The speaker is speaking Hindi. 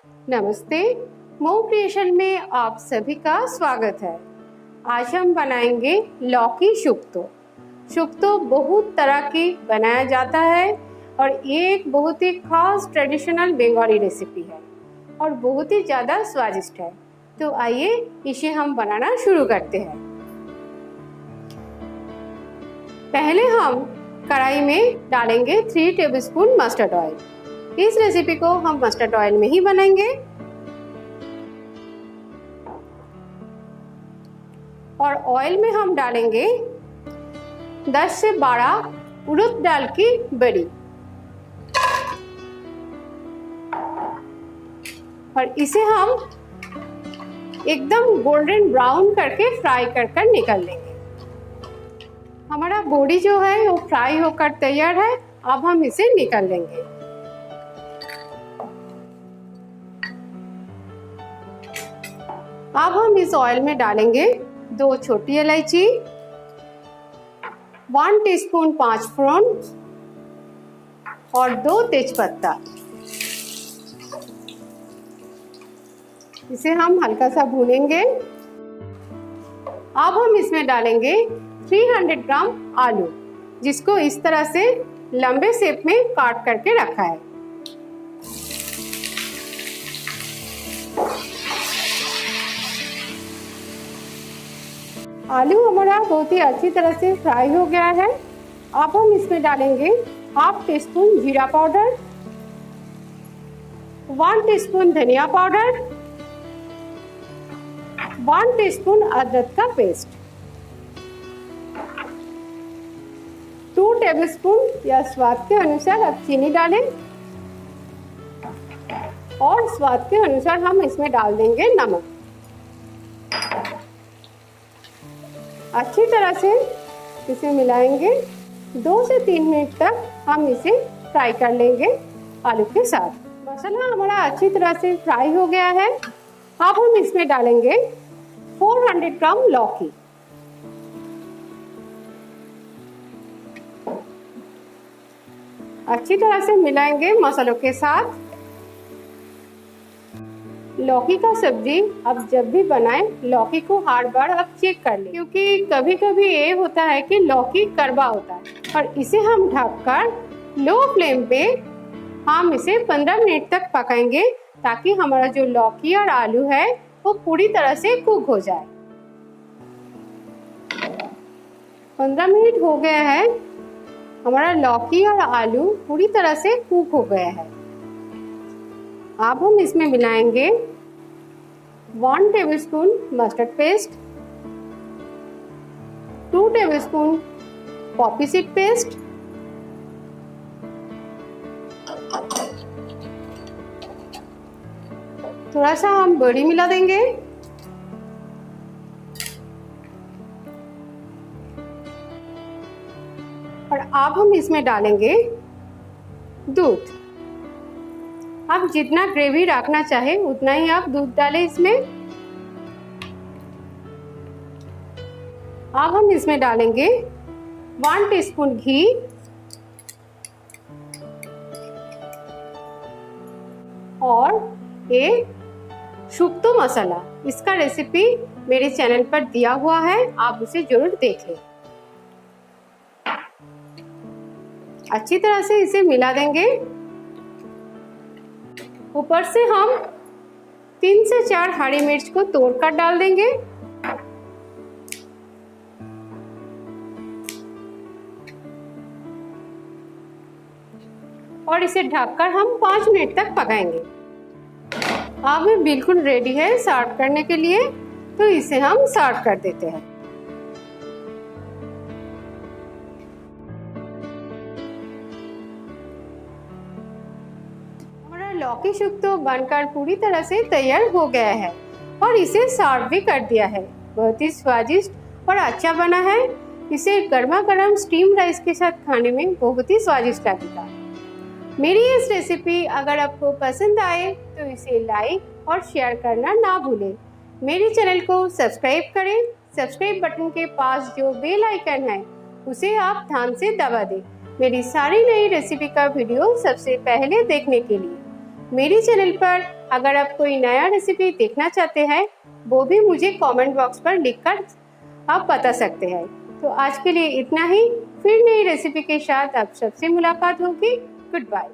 नमस्ते, मो क्रिएशन में आप सभी का स्वागत है। आज हम बनाएंगे लौकी शुक्तो। शुक्तो बहुत तरह की बनाया जाता है और ये एक बहुत ही खास ट्रेडिशनल बंगाली रेसिपी है और बहुत ही ज़्यादा स्वादिष्ट है। तो आइए इसे हम बनाना शुरू करते हैं। पहले हम कढ़ाई में डालेंगे 3 टेबलस्पून मस्टर्ड ऑयल। इस रेसिपी को हम मस्टर्ड ऑयल में ही बनाएंगे और ऑयल में हम डालेंगे 10 से 12 उड़द दाल की बड़ी और इसे हम एकदम गोल्डन ब्राउन करके फ्राई कर निकाल लेंगे। हमारा बड़ी जो है वो फ्राई होकर तैयार है। अब हम इसे निकाल लेंगे। अब हम इस ऑयल में डालेंगे 2 छोटी इलायची, 1 टीस्पून 5 फोरन और 2 तेजपत्ता। इसे हम हल्का सा भूनेंगे। अब हम इसमें डालेंगे 300 ग्राम आलू, जिसको इस तरह से लंबे शेप में काट करके रखा है। आलू हमारा बहुत ही अच्छी तरह से फ्राई हो गया है। अब हम इसमें डालेंगे 1/2 टीस्पून जीरा पाउडर, 1 टीस्पून धनिया पाउडर, 1 टीस्पून अदरक का पेस्ट, 2 टेबलस्पून या स्वाद के अनुसार अब चीनी डालें और स्वाद के अनुसार हम इसमें डाल देंगे नमक। अच्छी तरह से इसे मिलाएंगे। 2 से 3 मिनट तक हम इसे फ्राई कर लेंगे आलू के साथ। मसाला हमारा अच्छी तरह से फ्राई हो गया है। अब हम इसमें डालेंगे 400 ग्राम लौकी। अच्छी तरह से मिलाएंगे मसालों के साथ। लौकी का सब्जी अब जब भी बनाएं, लौकी को हर बार अब चेक कर लें, क्योंकि कभी कभी ये होता है कि लौकी कड़वा होता है और इसे हम ढककर लो फ्लेम पे हम इसे 15 मिनट तक पकाएंगे, ताकि हमारा जो लौकी और आलू है वो पूरी तरह से कुक हो जाए। 15 मिनट हो गया है, हमारा लौकी और आलू पूरी तरह से कुक हो गया है। अब हम इसमें मिलाएंगे 1 tablespoon mustard paste, 2 tablespoon Poppy seed paste, थोड़ा सा हम बड़ी मिला देंगे और अब हम इसमें डालेंगे दूध। आप जितना ग्रेवी रखना चाहे उतना ही आप दूध डालें इसमें। अब हम इसमें डालेंगे 1 टीस्पून घी और एक शुक्तो मसाला। इसका रेसिपी मेरे चैनल पर दिया हुआ है, आप उसे जरूर देख लें। अच्छी तरह से इसे मिला देंगे। ऊपर से हम 3 से 4 हरी मिर्च को तोड़कर डाल देंगे और इसे ढककर हम 5 मिनट तक पकाएंगे। अब ये बिल्कुल रेडी है सर्व करने के लिए, तो इसे हम सर्व कर देते हैं। लौकी शुक्तो बनकर पूरी तरह से तैयार हो गया है और इसे सर्व भी कर दिया है। बहुत ही स्वादिष्ट और अच्छा बना है। इसे गर्मा गर्म स्टीम राइस के साथ खाने में बहुत ही स्वादिष्ट लगेगा। मेरी इस रेसिपी अगर आपको पसंद आए तो इसे लाइक और शेयर करना ना भूलें। मेरे चैनल को सब्सक्राइब करें। सब्सक्राइब बटन के पास जो बेल आइकन है उसे आप ध्यान से दबा दें मेरी सारी नई रेसिपी का वीडियो सबसे पहले देखने के लिए। मेरे चैनल पर अगर आप कोई नया रेसिपी देखना चाहते हैं वो भी मुझे कमेंट बॉक्स पर लिखकर आप बता सकते हैं। तो आज के लिए इतना ही, फिर नई रेसिपी के साथ आप सबसे मुलाकात होगी। Good bye.